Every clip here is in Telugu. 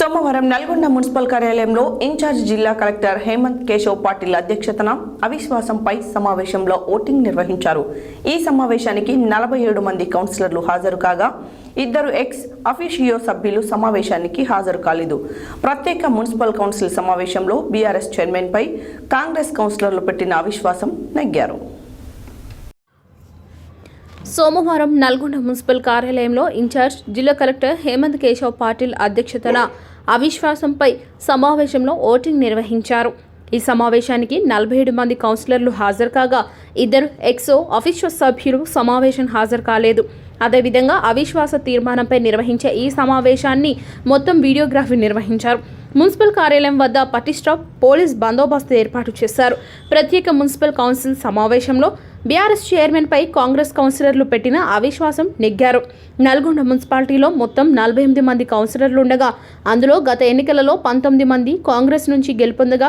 సోమవారం నల్గొండ మున్సిపల్ కార్యాలయంలో ఇన్ఛార్జ్ జిల్లా కలెక్టర్ హేమంత్ కేశవ్ పాటిల్ అధ్యక్షతన అవిశ్వాసంపై సమావేశంలో ఓటింగ్ నిర్వహించారు. ఈ సమావేశానికి 47 మంది కౌన్సిలర్లు హాజరు కాగా 2 ఎక్స్ అఫీషియో సభ్యులు సమావేశానికి హాజరు కాలేదు. ప్రత్యేక మున్సిపల్ కౌన్సిల్ సమావేశంలో బీఆర్ఎస్ చైర్మన్ పై కాంగ్రెస్ కౌన్సిలర్లు పెట్టిన అవిశ్వాసం నెగ్గారు. సోమవారం నల్గొండ మున్సిపల్ కార్యాలయంలో ఇన్ఛార్జ్ జిల్లా కలెక్టర్ హేమంత్ కేశవ్ పాటిల్ అధ్యక్షతన అవిశ్వాసంపై సమావేశంలో ఓటింగ్ నిర్వహించారు. ఈ సమావేశానికి 47 మంది కౌన్సిలర్లు హాజరు కాగా 2 ఎక్సో అఫీషియో సభ్యులు సమావేశం హాజరు కాలేదు. అదేవిధంగా అవిశ్వాస తీర్మానంపై నిర్వహించే ఈ సమావేశాన్ని మొత్తం వీడియోగ్రఫీ నిర్వహించారు. మున్సిపల్ కార్యాలయం వద్ద పటిష్ట పోలీస్ బందోబస్తు ఏర్పాటు చేశారు. ప్రత్యేక మున్సిపల్ కౌన్సిల్ సమావేశంలో బీఆర్ఎస్ చైర్మన్ పై కాంగ్రెస్ కౌన్సిలర్లు పెట్టిన అవిశ్వాసం నెగ్గారు. నల్గొండ మున్సిపాలిటీలో మొత్తం 48 మంది కౌన్సిలర్లు ఉండగా అందులో గత ఎన్నికలలో 19 మంది కాంగ్రెస్ నుంచి గెలుపొందగా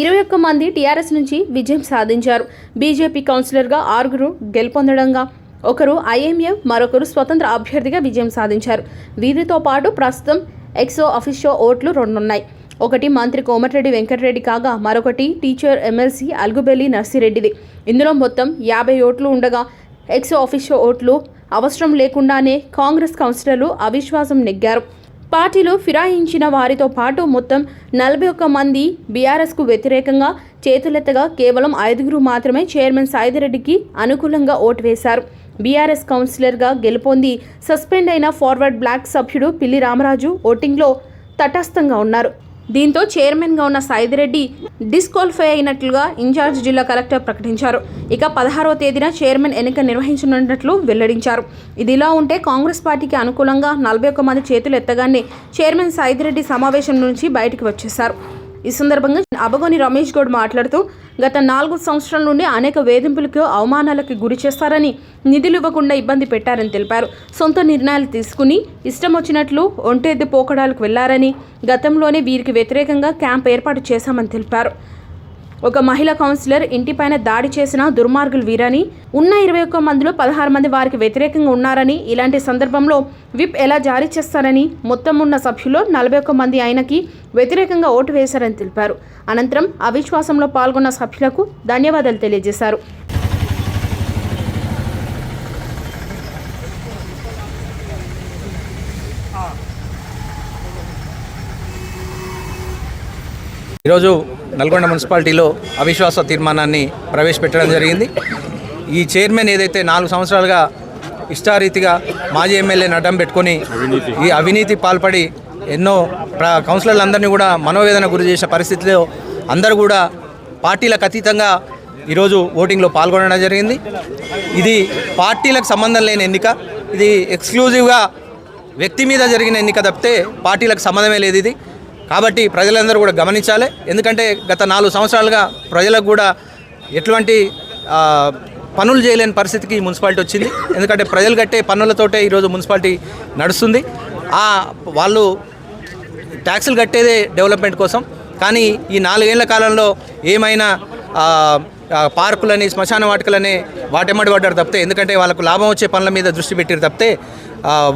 21 మంది టీఆర్ఎస్ నుంచి విజయం సాధించారు. బీజేపీ కౌన్సిలర్గా 6 గెలుపొందడంగా ఒకరు ఐఎంఎం, మరొకరు స్వతంత్ర అభ్యర్థిగా విజయం సాధించారు. వీరితో పాటు ప్రస్తుతం ఎక్సో అఫీషియో ఓట్లు 2 ఉన్నాయి. ఒకటి మంత్రి కోమటిరెడ్డి వెంకటరెడ్డి కాగా మరొకటి టీచర్ ఎమ్మెల్సీ అల్గుబెల్లి నర్సిరెడ్డిది. ఇందులో మొత్తం 50 ఓట్లు ఉండగా ఎక్సో అఫీషియో ఓట్లు అవసరం లేకుండానే కాంగ్రెస్ కౌన్సిలర్లు అవిశ్వాసం నెగ్గారు. పార్టీలు ఫిరాయించిన వారితో పాటు మొత్తం 41 మంది బీఆర్ఎస్కు వ్యతిరేకంగా చేతులెత్తగా కేవలం 5 మాత్రమే చైర్మన్ సాయిరెడ్డికి అనుకూలంగా ఓటు వేశారు. బీఆర్ఎస్ కౌన్సిలర్గా గెలుపొంది సస్పెండ్ అయిన ఫార్వర్డ్ బ్లాక్ సభ్యుడు పిల్లి రామరాజు ఓటింగ్లో తటస్థంగా ఉన్నారు. దీంతో చైర్మన్గా ఉన్న సాయిరెడ్డి డిస్క్వాలిఫై అయినట్లుగా ఇన్ఛార్జ్ జిల్లా కలెక్టర్ ప్రకటించారు. ఇక 16వ తేదీన చైర్మన్ ఎన్నిక నిర్వహించనున్నట్లు వెల్లడించారు. ఇదిలా ఉంటే కాంగ్రెస్ పార్టీకి అనుకూలంగా 41 మంది చేతులు ఎత్తగానే చైర్మన్ సాయిరెడ్డి సమావేశం నుంచి బయటకు వచ్చేశారు. ఈ సందర్భంగా అబగోని రమేష్ గౌడ్ మాట్లాడుతూ గత 4 సంవత్సరాల నుండి అనేక వేధింపులకు, అవమానాలకు గురి చేస్తారని, నిధులు ఇవ్వకుండా ఇబ్బంది పెట్టారని తెలిపారు. సొంత నిర్ణయాలు తీసుకుని ఇష్టం వచ్చినట్లు ఒంటెద్దు పోకడాలకు వెళ్లారని, గతంలోనే వీరికి వ్యతిరేకంగా క్యాంప్ ఏర్పాటు చేశామని తెలిపారు. ఒక మహిళా కౌన్సిలర్ ఇంటిపైన దాడి చేసిన దుర్మార్గులు వీరని, ఉన్న 21 మందిలో 16 మంది వారికి వ్యతిరేకంగా ఉన్నారని, ఇలాంటి సందర్భంలో విప్ ఎలా జారీ చేస్తారని, మొత్తం ఉన్న సభ్యుల్లో 41 మంది ఆయనకి వ్యతిరేకంగా ఓటు వేశారని తెలిపారు. అనంతరం అవిశ్వాసంలో పాల్గొన్న సభ్యులకు ధన్యవాదాలు తెలియజేశారు. ఈరోజు నల్గొండ మున్సిపాలిటీలో అవిశ్వాస తీర్మానాన్ని ప్రవేశపెట్టడం జరిగింది. ఈ చైర్మన్ ఏదైతే 4 సంవత్సరాలుగా ఇష్టారీతిగా మాజీ ఎమ్మెల్యేని అడ్డం పెట్టుకొని ఈ అవినీతి పాల్పడి ఎన్నో కౌన్సిలర్లందరినీ కూడా మనోవేదన గురి చేసిన పరిస్థితిలో అందరూ కూడా పార్టీలకు అతీతంగా ఈరోజు ఓటింగ్లో పాల్గొనడం జరిగింది. ఇది పార్టీలకు సంబంధం లేని ఎన్నిక, ఇది ఎక్స్క్లూజివ్గా వ్యక్తి మీద జరిగిన ఎన్నిక తప్పితే పార్టీలకు సంబంధమే లేదు ఇది. కాబట్టి ప్రజలందరూ కూడా గమనించాలి. ఎందుకంటే గత 4 సంవత్సరాలుగా ప్రజలకు కూడా ఎటువంటి పనులు చేయలేని పరిస్థితికి మున్సిపాలిటీ వచ్చింది. ఎందుకంటే ప్రజలు కట్టే పన్నులతోటే ఈరోజు మున్సిపాలిటీ నడుస్తుంది. వాళ్ళు ట్యాక్సులు కట్టేదే డెవలప్మెంట్ కోసం. కానీ ఈ 4 ఏళ్ల కాలంలో ఏమైనా పార్కులని, శ్మశాన వాటికలని వాటెమ్మడి పడ్డారు తప్పితే, ఎందుకంటే వాళ్ళకు లాభం వచ్చే పనుల మీద దృష్టి పెట్టారు తప్పితే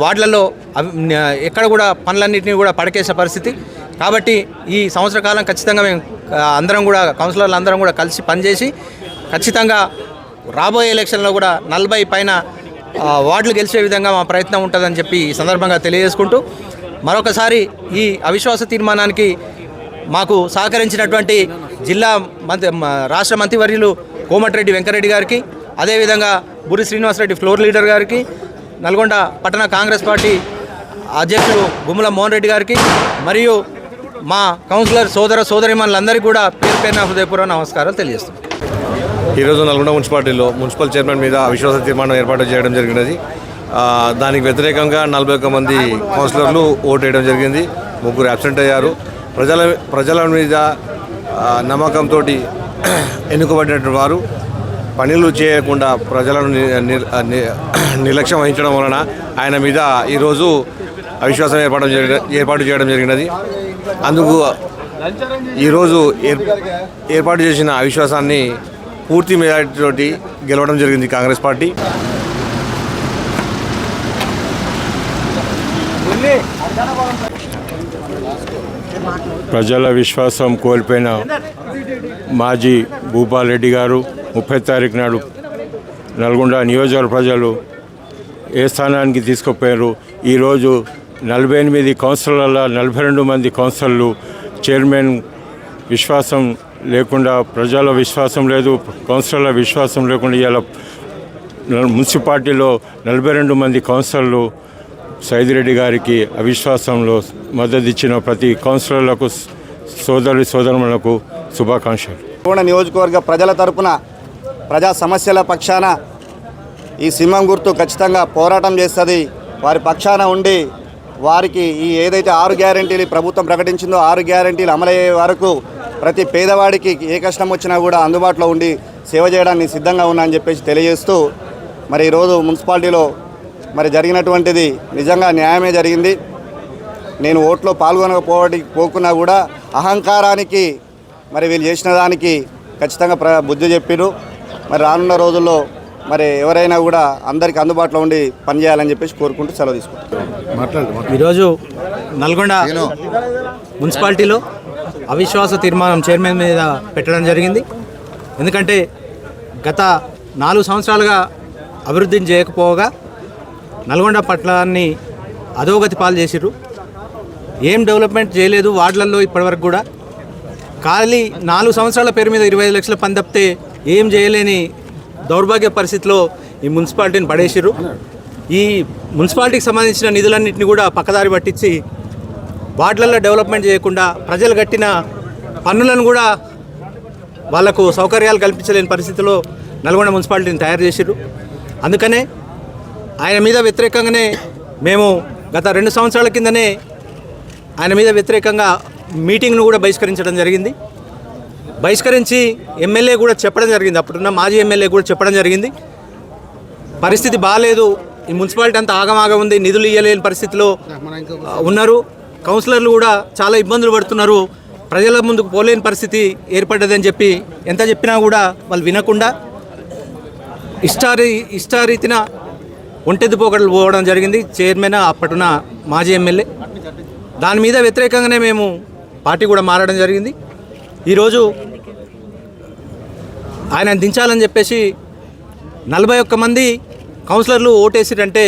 వాటిలలో ఎక్కడ కూడా పనులన్నింటినీ కూడా పడకేసే పరిస్థితి. కాబట్టి ఈ సంవత్సర కాలం ఖచ్చితంగా మేము అందరం కూడా కౌన్సిలర్లు అందరం కూడా కలిసి పనిచేసి ఖచ్చితంగా రాబోయే ఎలక్షన్లో కూడా 40 పైన వార్డులు గెలిచే విధంగా మా ప్రయత్నం ఉంటుందని చెప్పి ఈ సందర్భంగా తెలియజేసుకుంటూ మరొకసారి ఈ అవిశ్వాస తీర్మానానికి మాకు సహకరించినటువంటి రాష్ట్ర మంత్రివర్యులు కోమటిరెడ్డి వెంకటరెడ్డి గారికి, అదేవిధంగా బుర్రి శ్రీనివాసరెడ్డి ఫ్లోర్ లీడర్ గారికి, నల్గొండ పట్టణ కాంగ్రెస్ పార్టీ అధ్యక్షుడు గుమ్మల మోహన్ రెడ్డి గారికి, మరియు మా కౌన్సిలర్ సోదరిమణులందరికీ కూడా పేరుపైన హృదయపూర్వక నమస్కారాలు తెలియజేస్తున్నాం. ఈరోజు నల్గొండ మున్సిపాలిటీలో మున్సిపల్ చైర్మన్ మీద అవిశ్వాస తీర్మానం ఏర్పాటు చేయడం జరిగినది. దానికి వ్యతిరేకంగా 41 మంది కౌన్సిలర్లు ఓటు వేయడం జరిగింది. 3 అబ్సెంట్ అయ్యారు. ప్రజల మీద నమ్మకంతో ఎన్నుకోబడినటువంటి వారు పనులు చేయకుండా ప్రజలను నిర్లక్ష్యం వహించడం వలన ఆయన మీద ఈరోజు అవిశ్వాసం ఏర్పాటు చేయడం జరిగినది. అందుకు ఈరోజు ఏర్పాటు చేసిన అవిశ్వాసాన్ని పూర్తి మెజారిటీతోటి గెలవడం జరిగింది కాంగ్రెస్ పార్టీ. बोलिए ప్రజల విశ్వాసం కోల్పోయిన మాజీ భూపాల్ రెడ్డి గారు 30 తారీఖు నాడు నల్గొండ నియోజకవర్గ ప్రజలు ఏ స్థానానికి తీసుకుపోయారు. ఈరోజు 48 కౌన్సిలర్ల 42 మంది కౌన్సిలర్లు చైర్మన్ విశ్వాసం లేకుండా, ప్రజల విశ్వాసం లేదు, కౌన్సిలర్ల విశ్వాసం లేకుండా ఇలా మున్సిపాలిటీలో 42 మంది కౌన్సిలర్లు సైదిరెడ్డి గారికి అవిశ్వాసంలో మద్దతు ఇచ్చిన ప్రతి కౌన్సిలర్లకు సోదరులకు శుభాకాంక్షలు. నల్గొండ నియోజకవర్గ ప్రజల తరపున ప్రజా సమస్యల పక్షాన ఈ సింహం గుర్తు ఖచ్చితంగా పోరాటం చేస్తుంది. వారి పక్షాన ఉండి వారికి ఈ ఏదైతే 6 గ్యారెంటీలు ప్రభుత్వం ప్రకటించిందో 6 గ్యారెంటీలు అమలయ్యే వరకు ప్రతి పేదవాడికి ఏ కష్టం వచ్చినా కూడా అందుబాటులో ఉండి సేవ చేయడానికి సిద్ధంగా ఉన్నా అని చెప్పేసి తెలియజేస్తూ, మరి ఈరోజు మున్సిపాలిటీలో మరి జరిగినటువంటిది నిజంగా న్యాయమే జరిగింది. నేను ఓట్లో పోకున్నా కూడా అహంకారానికి మరి వీళ్ళు చేసిన దానికి ఖచ్చితంగా బుద్ధి చెప్పిరు. మరి రానున్న రోజుల్లో మరి ఎవరైనా కూడా అందరికీ అందుబాటులో ఉండి పనిచేయాలని చెప్పేసి కోరుకుంటూ సెలవు తీసుకుంటాం. ఈరోజు నల్గొండ మున్సిపాలిటీలో అవిశ్వాస తీర్మానం చైర్మన్ మీద పెట్టడం జరిగింది. ఎందుకంటే గత 4 సంవత్సరాలుగా అభివృద్ధిని చేయకపోగా నల్గొండ పట్టణాన్ని అధోగతి పాలు చేసిర్రు. ఏం డెవలప్మెంట్ చేయలేదు వార్డులలో ఇప్పటివరకు కూడా. ఖాళీ 4 సంవత్సరాల పేరు మీద 25 లక్షల పని తప్పితే ఏం చేయలేని దౌర్భాగ్య పరిస్థితిలో ఈ మున్సిపాలిటీని పడేసిర్రు. ఈ మున్సిపాలిటీకి సంబంధించిన నిధులన్నింటినీ కూడా పక్కదారి పట్టించి వార్డులలో డెవలప్మెంట్ చేయకుండా ప్రజలు కట్టిన పన్నులను కూడా వాళ్లకు సౌకర్యాలు కల్పించలేని పరిస్థితిలో నల్గొండ మున్సిపాలిటీని తయారు చేసిర్రు. అందుకనే ఆయన మీద వ్యతిరేకంగానే మేము గత 2 సంవత్సరాల కిందనే ఆయన మీద వ్యతిరేకంగా మీటింగ్ను కూడా బహిష్కరించడం జరిగింది. బహిష్కరించి ఎమ్మెల్యే కూడా చెప్పడం జరిగింది, అప్పుడున్న మాజీ ఎమ్మెల్యే కూడా చెప్పడం జరిగింది, పరిస్థితి బాగాలేదు, ఈ మున్సిపాలిటీ అంతా ఆగమాగం ఉంది, నిధులు ఇవ్వలేని పరిస్థితిలో ఉన్నారు, కౌన్సిలర్లు కూడా చాలా ఇబ్బందులు పడుతున్నారు, ప్రజల ముందుకు పోలేని పరిస్థితి ఏర్పడ్డదని చెప్పి ఎంత చెప్పినా కూడా వాళ్ళు వినకుండా ఇష్టారీతిన ఒంటెద్దు పోకడలు పోవడం జరిగింది. చైర్మన్ అప్పటిన మాజీ ఎమ్మెల్యే దాని మీద వ్యతిరేకంగానే మేము పార్టీ కూడా మారడం జరిగింది. ఈరోజు ఆయన దించాలని చెప్పేసి 41 మంది కౌన్సిలర్లు ఓటేసిరంటే